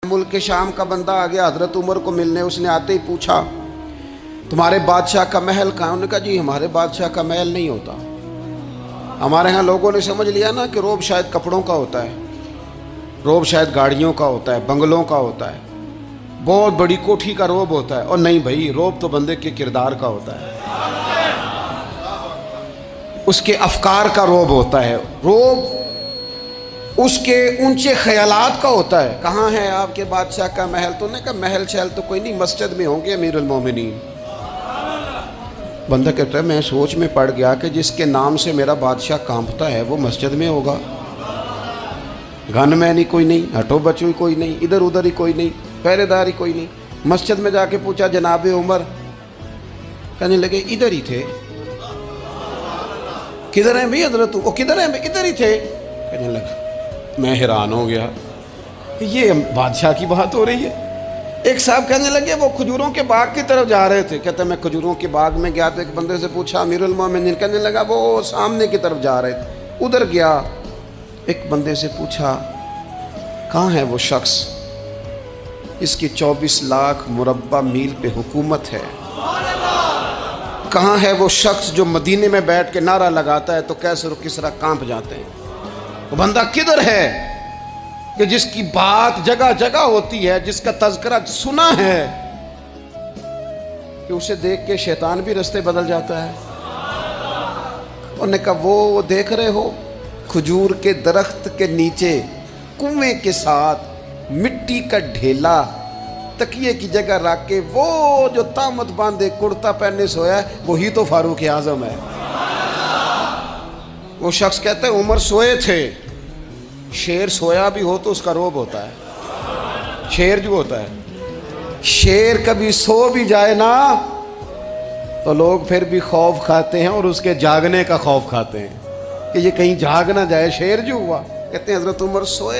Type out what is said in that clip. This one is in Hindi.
मुल्क के शाम का बंदा आ गया हजरत उमर को मिलने। उसने आते ही पूछा तुम्हारे बादशाह का महल कहाँ? उन्होंने कहा जी हमारे बादशाह का महल नहीं होता। हमारे यहाँ लोगों ने समझ लिया ना कि रोब शायद कपड़ों का होता है, रोब शायद गाड़ियों का होता है, बंगलों का होता है, बहुत बड़ी कोठी का रोब होता है। और नहीं भाई, रोब तो बंदे के किरदार का होता है, उसके अफकार का रोब होता है। रोब उसके ऊंचे ख्यालात का होता है। कहाँ है आपके बादशाह का महल? तो उन्होंने कहा महल शहल तो कोई नहीं, मस्जिद में होंगे अमीरुल मोमिनीन। बंदा कहता है मैं सोच में पड़ गया कि जिसके नाम से मेरा बादशाह कांपता है वो मस्जिद में होगा। गनमैन ही कोई नहीं, हटो बचो ही कोई नहीं, इधर उधर ही कोई नहीं, पहरेदार ही कोई नहीं। मस्जिद में जाके पूछा जनाब उमर, कहने लगे इधर ही थे। किधर हैं भाई हजरत? वो किधर हैं भाई? इधर ही थे। कहने लगा, मैं हैरान हो गया, ये बादशाह की बात हो रही है। एक साहब कहने लगे वो खजूरों के बाग की तरफ जा रहे थे। कहते मैं खजूरों के बाग में गया तो एक बंदे से पूछा अमीरुल मोमिनीन? कहने लगा वो सामने की तरफ जा रहे थे, उधर गया। एक बंदे से पूछा कहाँ है वो शख्स, इसकी 24 लाख मुरब्बा मील पे हुकूमत है। कहाँ है वो शख्स जो मदीने में बैठ के नारा लगाता है तो कैसर किसरा कांप जाते हैं। वो बंदा किधर है कि जिसकी बात जगह जगह होती है, जिसका तज़किरा सुना है कि उसे देख के शैतान भी रास्ते बदल जाता है। उन्होंने कहा वो देख रहे हो खजूर के दरख्त के नीचे कुएं के साथ मिट्टी का ढेला तकिए की जगह रख के वो जो तामत बांधे कुर्ता पहने सोया है वही तो फारूक आजम है। वो शख्स कहते हैं उमर सोए थे। शेर सोया भी हो तो उसका रोब होता है। शेर जो होता है, शेर कभी सो भी जाए ना तो लोग फिर भी खौफ खाते हैं और उसके जागने का खौफ खाते हैं कि ये कहीं जाग ना जाए। शेर जो हुआ, कहते हैं हजरत उमर सोए।